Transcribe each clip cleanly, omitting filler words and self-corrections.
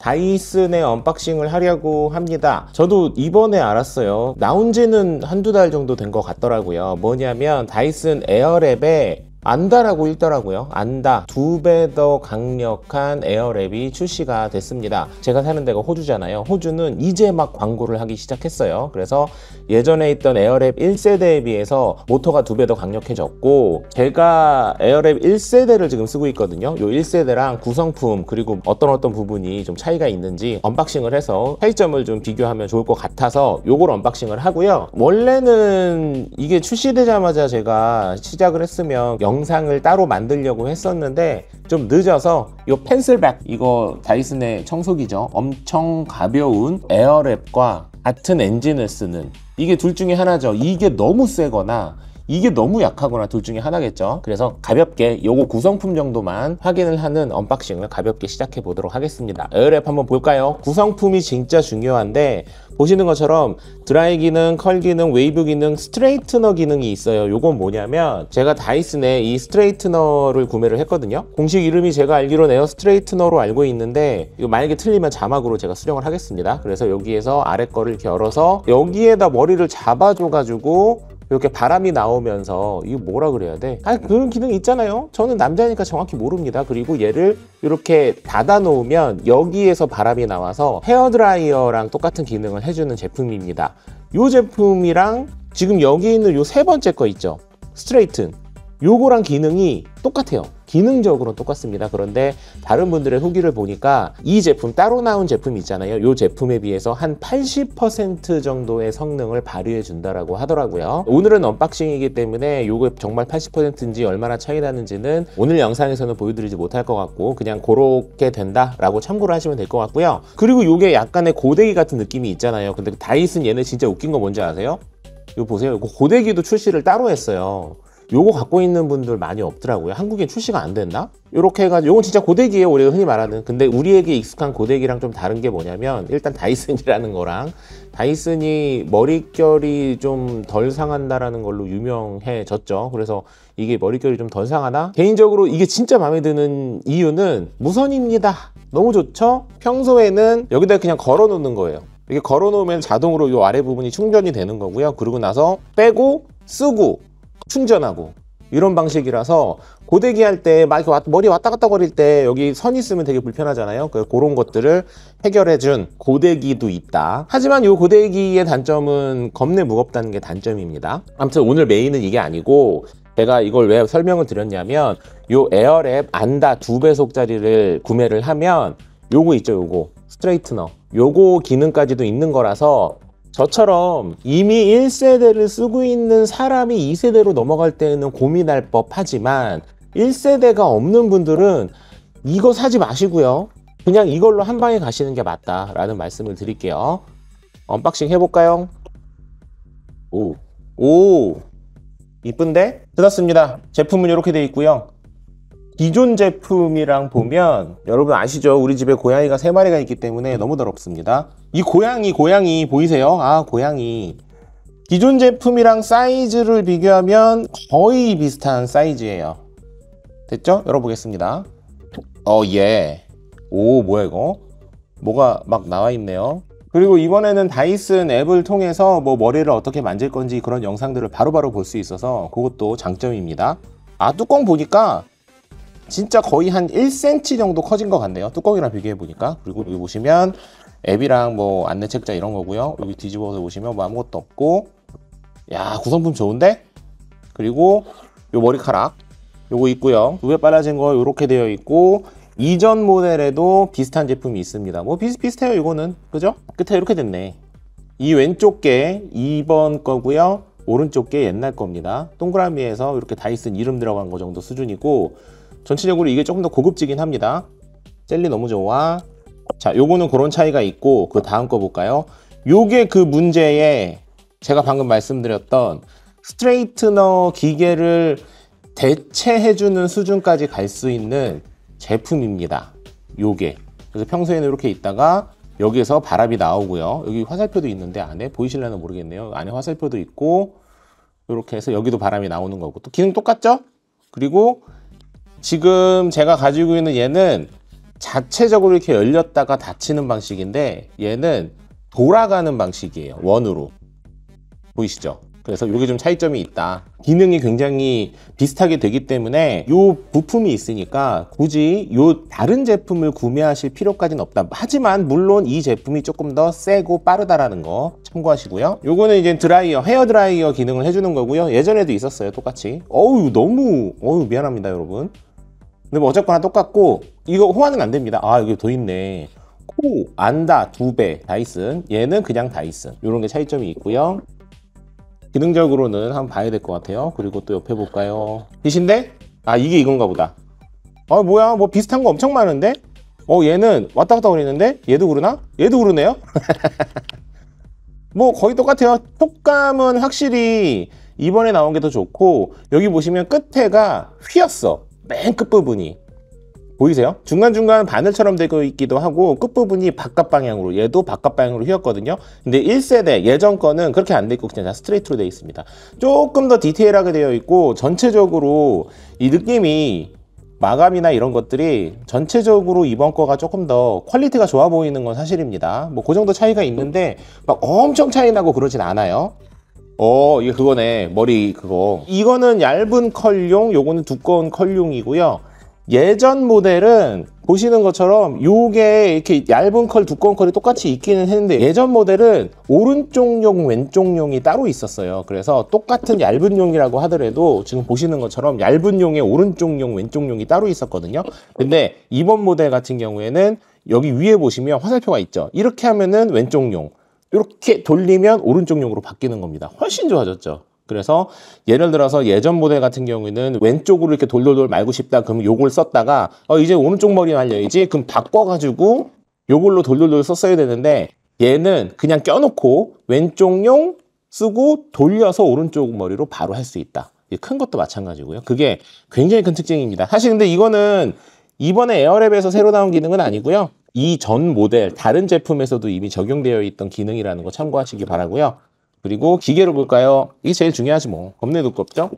다이슨의 언박싱을 하려고 합니다. 저도 이번에 알았어요. 나온 지는 한두 달 정도 된 것 같더라고요. 뭐냐면 다이슨 에어랩에 안다라고 읽더라고요. 안다. 2배 더 강력한 에어랩이 출시가 됐습니다. 제가 사는 데가 호주잖아요. 호주는 이제 막 광고를 하기 시작했어요. 그래서 예전에 있던 에어랩 1세대에 비해서 모터가 2배 더 강력해졌고, 제가 에어랩 1세대를 지금 쓰고 있거든요. 요 1세대랑 구성품 그리고 어떤 부분이 좀 차이가 있는지 언박싱을 해서 차이점을 좀 비교하면 좋을 것 같아서 요걸 언박싱을 하고요. 원래는 이게 출시되자마자 제가 시작을 했으면 영상을 따로 만들려고 했었는데 좀 늦어서 이 펜슬백, 이거 다이슨의 청소기죠. 엄청 가벼운 에어랩과 같은 엔진을 쓰는, 이게 둘 중에 하나죠. 이게 너무 세거나 이게 너무 약하거나 둘 중에 하나겠죠. 그래서 가볍게 요거 구성품 정도만 확인을 하는 언박싱을 가볍게 시작해 보도록 하겠습니다. 에어랩 한번 볼까요? 구성품이 진짜 중요한데, 보시는 것처럼 드라이 기능, 컬 기능, 웨이브 기능, 스트레이트너 기능이 있어요. 요건 뭐냐면 제가 다이슨의 이 스트레이트너를 구매를 했거든요. 공식 이름이 제가 알기로는 에어 스트레이트너로 알고 있는데, 이거 만약에 틀리면 자막으로 제가 수정을 하겠습니다. 그래서 여기에서 아래 거를 이렇게 열어서 여기에다 머리를 잡아줘 가지고 이렇게 바람이 나오면서, 이거 뭐라 그래야 돼? 그런 기능이 있잖아요. 저는 남자니까 정확히 모릅니다. 그리고 얘를 이렇게 닫아 놓으면 여기에서 바람이 나와서 헤어드라이어랑 똑같은 기능을 해주는 제품입니다. 이 제품이랑 지금 여기 있는 요 세 번째 거 있죠, 스트레이튼, 요거랑 기능이 똑같아요. 기능적으로는 똑같습니다. 그런데 다른 분들의 후기를 보니까 이 제품, 따로 나온 제품 있잖아요. 이 제품에 비해서 한 80% 정도의 성능을 발휘해 준다라고 하더라고요. 오늘은 언박싱이기 때문에 요거 정말 80%인지 얼마나 차이 나는지는 오늘 영상에서는 보여드리지 못할 것 같고, 그냥 그렇게 된다라고 참고를 하시면 될 것 같고요. 그리고 요게 약간의 고데기 같은 느낌이 있잖아요. 근데 다이슨 얘네 진짜 웃긴 거 뭔지 아세요? 이거 보세요. 이거 고데기도 출시를 따로 했어요. 요거 갖고 있는 분들 많이 없더라고요. 한국에 출시가 안 됐나? 요렇게 해가지고, 요건 진짜 고데기예요, 우리가 흔히 말하는. 근데 우리에게 익숙한 고데기랑 좀 다른 게 뭐냐면, 일단 다이슨이라는 거랑, 다이슨이 머릿결이 좀 덜 상한다라는 걸로 유명해졌죠. 그래서 이게 머릿결이 좀 덜 상하나? 개인적으로 이게 진짜 마음에 드는 이유는 무선입니다. 너무 좋죠? 평소에는 여기다 그냥 걸어 놓는 거예요. 이렇게 걸어 놓으면 자동으로 이 아래 부분이 충전이 되는 거고요. 그러고 나서 빼고 쓰고 충전하고, 이런 방식이라서 고데기 할 때 막 머리 왔다 갔다 거릴 때 여기 선 있으면 되게 불편하잖아요. 그런 것들을 해결해준 고데기도 있다. 하지만 이 고데기의 단점은 겁내 무겁다는 게 단점입니다. 아무튼 오늘 메인은 이게 아니고, 제가 이걸 왜 설명을 드렸냐면, 이 에어랩 안다 2배속짜리를 구매를 하면 요거 있죠, 요거 스트레이트너, 요거 기능까지도 있는 거라서, 저처럼 이미 1세대를 쓰고 있는 사람이 2세대로 넘어갈 때는 고민할 법하지만, 1세대가 없는 분들은 이거 사지 마시고요. 그냥 이걸로 한 방에 가시는 게 맞다라는 말씀을 드릴게요. 언박싱 해볼까요? 오, 이쁜데? 뜯었습니다. 제품은 이렇게 되어 있고요. 기존 제품이랑 보면 여러분 아시죠? 우리 집에 고양이가 3마리가 있기 때문에 너무 더럽습니다. 이 고양이 보이세요? 고양이. 기존 제품이랑 사이즈를 비교하면 거의 비슷한 사이즈예요. 됐죠? 열어보겠습니다. 예. 오, 뭐야 이거? 뭐가 막 나와 있네요. 그리고 이번에는 다이슨 앱을 통해서 뭐 머리를 어떻게 만질 건지 그런 영상들을 바로바로 볼 수 있어서 그것도 장점입니다. 뚜껑 보니까 진짜 거의 한 1cm 정도 커진 것 같네요. 뚜껑이랑 비교해 보니까. 그리고 여기 보시면 앱이랑 뭐 안내 책자 이런 거고요. 여기 뒤집어서 보시면 뭐 아무것도 없고, 야, 구성품 좋은데? 그리고 요 머리카락 요거 있고요. 2배 빨라진 거 요렇게 되어 있고, 이전 모델에도 비슷한 제품이 있습니다. 뭐 비슷해요, 이거는. 그죠? 끝에 이렇게 됐네. 이 왼쪽 게 2번 거고요. 오른쪽 게 옛날 겁니다. 동그라미에서 이렇게 다이슨 이름 들어간 거 정도 수준이고, 전체적으로 이게 조금 더 고급지긴 합니다. 젤리 너무 좋아. 자, 요거는 그런 차이가 있고, 그 다음 거 볼까요? 요게 그 문제에 제가 방금 말씀드렸던 스트레이트너 기계를 대체해주는 수준까지 갈 수 있는 제품입니다. 요게. 그래서 평소에는 이렇게 있다가 여기에서 바람이 나오고요. 여기 화살표도 있는데 안에 보이실려나 모르겠네요. 안에 화살표도 있고, 이렇게 해서 여기도 바람이 나오는 거고, 또 기능 똑같죠? 그리고 지금 제가 가지고 있는 얘는 자체적으로 이렇게 열렸다가 닫히는 방식인데 얘는 돌아가는 방식이에요. 원으로. 보이시죠? 그래서 이게 좀 차이점이 있다. 기능이 굉장히 비슷하게 되기 때문에 이 부품이 있으니까 굳이 이 다른 제품을 구매하실 필요까지는 없다. 하지만 물론 이 제품이 조금 더 세고 빠르다라는 거 참고하시고요. 요거는 이제 드라이어, 헤어 드라이어 기능을 해주는 거고요. 예전에도 있었어요, 똑같이. 너무 미안합니다, 여러분. 근데 뭐 어쨌거나 똑같고 이거 호환은 안 됩니다. 아, 여기 더 있네. 코, 안다, 2배 다이슨. 얘는 그냥 다이슨. 요런 게 차이점이 있고요. 기능적으로는 한번 봐야 될 것 같아요. 그리고 또 옆에 볼까요? 빛인데? 아, 이게 이건가 보다. 아, 뭐야, 뭐 비슷한 거 엄청 많은데? 얘는 왔다 갔다 거리는데? 얘도 그러나? 얘도 그러네요? 뭐 거의 똑같아요. 촉감은 확실히 이번에 나온 게 더 좋고, 여기 보시면 끝에가 휘었어. 맨 끝부분이. 보이세요? 중간중간 바늘처럼 되어 있기도 하고 끝부분이 바깥 방향으로, 얘도 바깥 방향으로 휘었거든요. 근데 1세대 예전 거는 그렇게 안 돼 있고 그냥 스트레이트로 되어 있습니다. 조금 더 디테일하게 되어 있고 전체적으로 이 느낌이, 마감이나 이런 것들이 전체적으로 이번 거가 조금 더 퀄리티가 좋아 보이는 건 사실입니다. 뭐 그 정도 차이가 있는데 막 엄청 차이 나고 그러진 않아요. 이게 그거네. 머리 그거. 이거는 얇은 컬용, 요거는 두꺼운 컬용이고요. 예전 모델은 보시는 것처럼 요게 이렇게 얇은 컬, 두꺼운 컬이 똑같이 있기는 했는데 예전 모델은 오른쪽용, 왼쪽용이 따로 있었어요. 그래서 똑같은 얇은 용이라고 하더라도 지금 보시는 것처럼 얇은 용에 오른쪽용, 왼쪽용이 따로 있었거든요. 근데 이번 모델 같은 경우에는 여기 위에 보시면 화살표가 있죠. 이렇게 하면은 왼쪽용, 이렇게 돌리면 오른쪽용으로 바뀌는 겁니다. 훨씬 좋아졌죠. 그래서 예를 들어서 예전 모델 같은 경우에는 왼쪽으로 이렇게 돌돌돌 말고 싶다 그러면 요걸 썼다가 이제 오른쪽 머리 말려야지 그럼 바꿔가지고 요걸로 돌돌돌 썼어야 되는데 얘는 그냥 껴놓고 왼쪽용 쓰고 돌려서 오른쪽 머리로 바로 할 수 있다. 큰 것도 마찬가지고요. 그게 굉장히 큰 특징입니다. 사실 근데 이거는 이번에 에어랩에서 새로 나온 기능은 아니고요. 이 전 모델 다른 제품에서도 이미 적용되어 있던 기능이라는 거 참고하시기 바라고요. 그리고 기계로 볼까요? 이게 제일 중요하지 뭐. 겁내 두껍죠?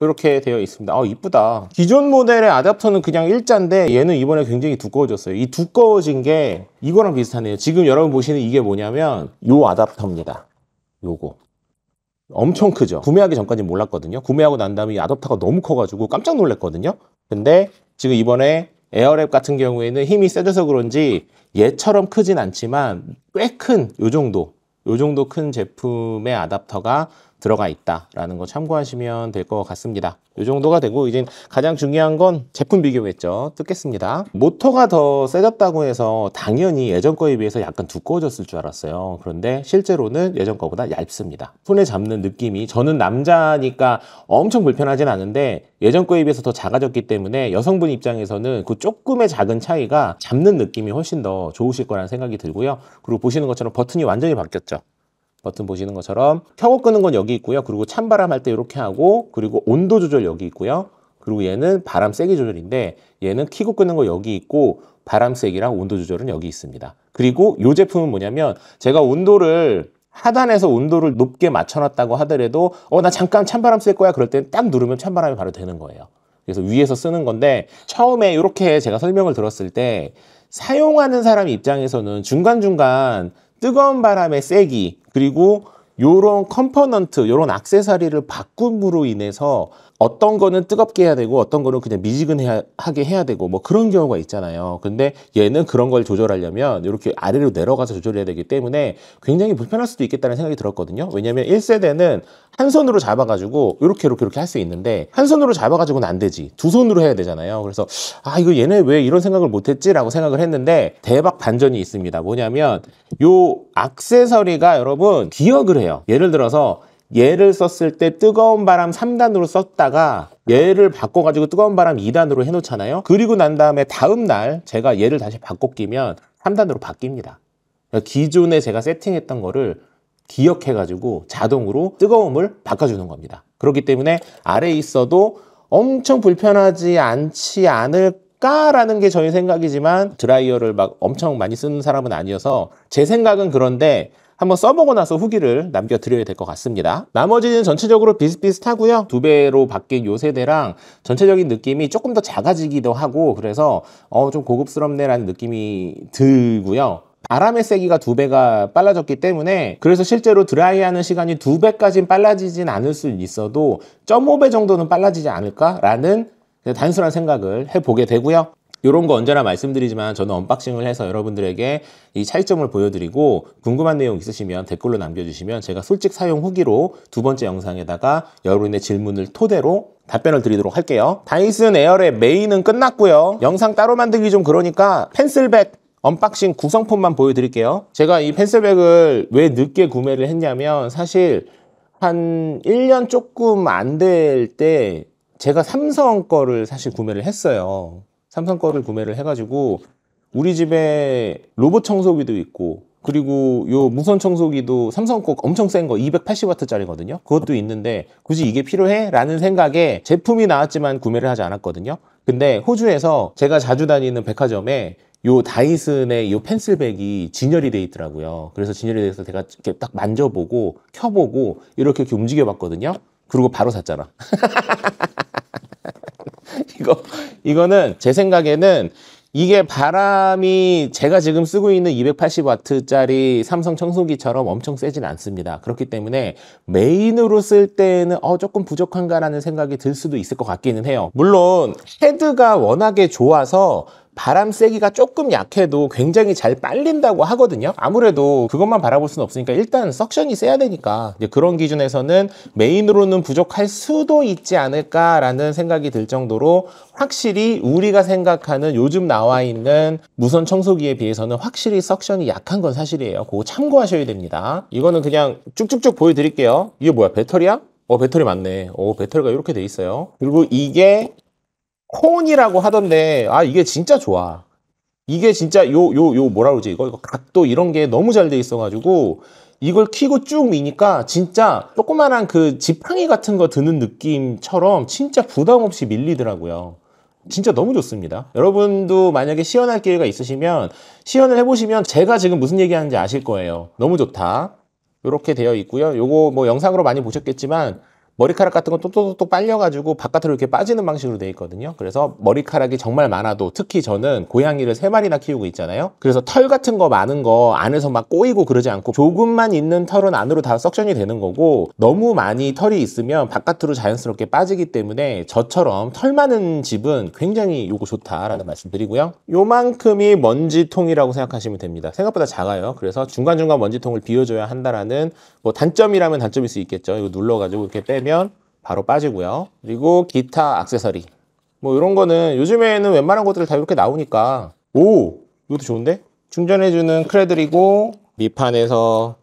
이렇게 되어 있습니다. 이쁘다. 기존 모델의 아답터는 그냥 일자인데 얘는 이번에 굉장히 두꺼워졌어요. 이 두꺼워진 게 이거랑 비슷하네요. 지금 여러분 보시는 이게 뭐냐면 요 아답터입니다. 요거. 엄청 크죠? 구매하기 전까지는 몰랐거든요. 구매하고 난 다음에 이 아답터가 너무 커가지고 깜짝 놀랐거든요. 근데 지금 이번에 에어랩 같은 경우에는 힘이 세져서 그런지 얘처럼 크진 않지만 꽤 큰 요 정도 큰 제품의 아답터가 들어가 있다라는 거 참고하시면 될 것 같습니다. 요 정도가 되고 이제 가장 중요한 건 제품 비교겠죠. 뜯겠습니다. 모터가 더 세졌다고 해서 당연히 예전 거에 비해서 약간 두꺼워졌을 줄 알았어요. 그런데 실제로는 예전 거보다 얇습니다. 손에 잡는 느낌이, 저는 남자니까 엄청 불편하진 않은데 예전 거에 비해서 더 작아졌기 때문에 여성분 입장에서는 그 조금의 작은 차이가 잡는 느낌이 훨씬 더 좋으실 거라는 생각이 들고요. 그리고 보시는 것처럼 버튼이 완전히 바뀌었죠. 버튼 보시는 것처럼 켜고 끄는 건 여기 있고요. 그리고 찬바람 할 때 이렇게 하고, 그리고 온도 조절 여기 있고요. 그리고 얘는 바람 세기 조절인데 얘는 켜고 끄는 거 여기 있고 바람 세기랑 온도 조절은 여기 있습니다. 그리고 이 제품은 뭐냐면 제가 온도를 하단에서 온도를 높게 맞춰놨다고 하더라도 나 잠깐 찬바람 쓸 거야 그럴 땐 딱 누르면 찬바람이 바로 되는 거예요. 그래서 위에서 쓰는 건데 처음에 이렇게 제가 설명을 들었을 때 사용하는 사람 입장에서는 중간중간 뜨거운 바람의 세기, 그리고 요런 컴포넌트, 요런 액세서리를 바꿈으로 인해서 어떤 거는 뜨겁게 해야 되고 어떤 거는 그냥 미지근하게 해야 되고 뭐 그런 경우가 있잖아요. 근데 얘는 그런 걸 조절하려면 이렇게 아래로 내려가서 조절해야 되기 때문에 굉장히 불편할 수도 있겠다는 생각이 들었거든요. 왜냐면 1세대는 한 손으로 잡아가지고 이렇게 할 수 있는데 한 손으로 잡아가지고는 안 되지. 두 손으로 해야 되잖아요. 그래서 이거 얘네 왜 이런 생각을 못했지? 라고 생각을 했는데 대박 반전이 있습니다. 뭐냐면 요 액세서리가 여러분 기억을 해요. 예를 들어서 얘를 썼을 때 뜨거운 바람 3단으로 썼다가 얘를 바꿔가지고 뜨거운 바람 2단으로 해놓잖아요. 그리고 난 다음에 다음날 제가 얘를 다시 바꿔 끼면 3단으로 바뀝니다. 그러니까 기존에 제가 세팅했던 거를 기억해가지고 자동으로 뜨거움을 바꿔주는 겁니다. 그렇기 때문에 아래에 있어도 엄청 불편하지 않지 않을까라는 게 저희 생각이지만 드라이어를 막 엄청 많이 쓰는 사람은 아니어서 제 생각은 그런데 한번 써보고 나서 후기를 남겨드려야 될 것 같습니다. 나머지는 전체적으로 비슷비슷하고요. 2배로 바뀐 요 세대랑 전체적인 느낌이 조금 더 작아지기도 하고 그래서 좀 고급스럽네 라는 느낌이 들고요. 바람의 세기가 2배가 빨라졌기 때문에 그래서 실제로 드라이하는 시간이 2배까지는 빨라지진 않을 수 있어도 0.5배 정도는 빨라지지 않을까라는 단순한 생각을 해보게 되고요. 이런 거 언제나 말씀드리지만 저는 언박싱을 해서 여러분들에게 이 차이점을 보여드리고 궁금한 내용 있으시면 댓글로 남겨주시면 제가 솔직 사용 후기로 2번째 영상에다가 여러분의 질문을 토대로 답변을 드리도록 할게요. 다이슨 에어랩 메인은 끝났고요. 영상 따로 만들기 좀 그러니까 펜슬백 언박싱 구성품만 보여드릴게요. 제가 이 펜슬백을 왜 늦게 구매를 했냐면 사실 한 1년 조금 안 될 때 제가 삼성 거를 사실 구매를 했어요. 삼성 거를 구매를 해가지고 우리 집에 로봇 청소기도 있고 그리고 요 무선 청소기도 삼성 거 엄청 센 거 280W짜리거든요. 그것도 있는데 굳이 이게 필요해? 라는 생각에 제품이 나왔지만 구매를 하지 않았거든요. 근데 호주에서 제가 자주 다니는 백화점에 요 다이슨의 요 펜슬백이 진열이 돼 있더라고요. 그래서 진열이 돼서 제가 이렇게 딱 만져보고 켜보고 이렇게 움직여 봤거든요. 그리고 바로 샀잖아. 이거는 제 생각에는 이게 바람이 제가 지금 쓰고 있는 280W짜리 삼성 청소기처럼 엄청 세진 않습니다. 그렇기 때문에 메인으로 쓸 때는 조금 부족한가라는 생각이 들 수도 있을 것 같기는 해요. 물론 헤드가 워낙에 좋아서 바람 세기가 조금 약해도 굉장히 잘 빨린다고 하거든요. 아무래도 그것만 바라볼 수는 없으니까 일단 석션이 세야 되니까 이제 그런 기준에서는 메인으로는 부족할 수도 있지 않을까라는 생각이 들 정도로 확실히 우리가 생각하는 요즘 나와 있는 무선 청소기에 비해서는 확실히 석션이 약한 건 사실이에요. 그거 참고하셔야 됩니다. 이거는 그냥 쭉쭉쭉 보여드릴게요. 이게 뭐야, 배터리야? 배터리 맞네. 배터리가 이렇게 돼 있어요. 그리고 이게 콘이라고 하던데 이게 진짜 좋아. 이게 진짜 뭐라 그러지, 이거 각도 이런 게 너무 잘 돼 있어 가지고 이걸 키고 쭉 미니까 진짜 조그만한 그 지팡이 같은 거 드는 느낌처럼 진짜 부담 없이 밀리더라고요. 진짜 너무 좋습니다. 여러분도 만약에 시연할 기회가 있으시면 시연을 해보시면 제가 지금 무슨 얘기하는지 아실 거예요. 너무 좋다. 이렇게 되어 있고요. 요거 뭐 영상으로 많이 보셨겠지만 머리카락 같은 거 똑똑똑 빨려가지고 바깥으로 이렇게 빠지는 방식으로 되어 있거든요. 그래서 머리카락이 정말 많아도 특히 저는 고양이를 3마리나 키우고 있잖아요. 그래서 털 같은 거 많은 거 안에서 막 꼬이고 그러지 않고 조금만 있는 털은 안으로 다 석션이 되는 거고 너무 많이 털이 있으면 바깥으로 자연스럽게 빠지기 때문에 저처럼 털 많은 집은 굉장히 요거 좋다라는 말씀 드리고요. 요만큼이 먼지통이라고 생각하시면 됩니다. 생각보다 작아요. 그래서 중간중간 먼지통을 비워줘야 한다라는 뭐 단점이라면 단점일 수 있겠죠. 이거 눌러가지고 이렇게 빼면 바로 빠지고요. 그리고 기타 액세서리 뭐 이런 거는 요즘에는 웬만한 것들 다 이렇게 나오니까 이것도 좋은데? 충전해주는 크레들이고 밑판에서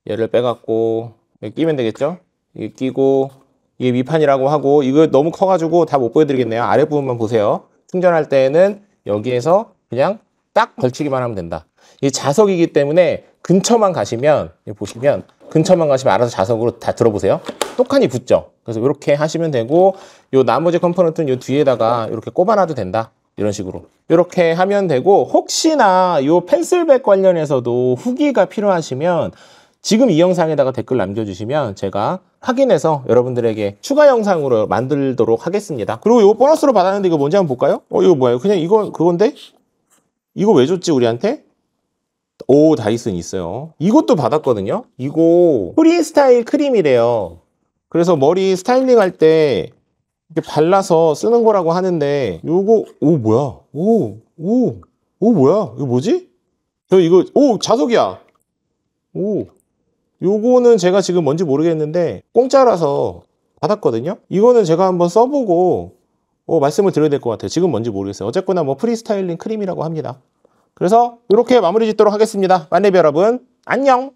얘를 빼갖고 끼면 되겠죠? 이게 끼고 이게 밑판이라고 하고 이거 너무 커가지고 다 못 보여드리겠네요. 아랫부분만 보세요. 충전할 때는 여기에서 그냥 딱 걸치기만 하면 된다. 이 자석이기 때문에 근처만 가시면 보시면 근처만 가시면 알아서 자석으로 다 들어보세요. 똑하니 붙죠. 그래서 이렇게 하시면 되고 요 나머지 컴포넌트는 요 뒤에다가 이렇게 꼽아놔도 된다. 이런 식으로 이렇게 하면 되고 혹시나 요 펜슬백 관련해서도 후기가 필요하시면 지금 이 영상에다가 댓글 남겨주시면 제가 확인해서 여러분들에게 추가 영상으로 만들도록 하겠습니다. 그리고 이거 보너스로 받았는데 이거 뭔지 한번 볼까요? 이거 뭐예요? 그냥 이거 그건데? 이거 왜 줬지 우리한테? 다이슨 있어요. 이것도 받았거든요. 이거 프리스타일 크림이래요. 그래서 머리 스타일링 할 때 이렇게 발라서 쓰는 거라고 하는데 요거 뭐야? 뭐야? 이거 뭐지? 이거 자석이야. 요거는 제가 지금 뭔지 모르겠는데 공짜라서 받았거든요. 이거는 제가 한번 써보고 말씀을 드려야 될 것 같아요. 지금 뭔지 모르겠어요. 어쨌거나 뭐 프리스타일링 크림이라고 합니다. 그래서 이렇게 마무리 짓도록 하겠습니다. 만렙 여러분 안녕.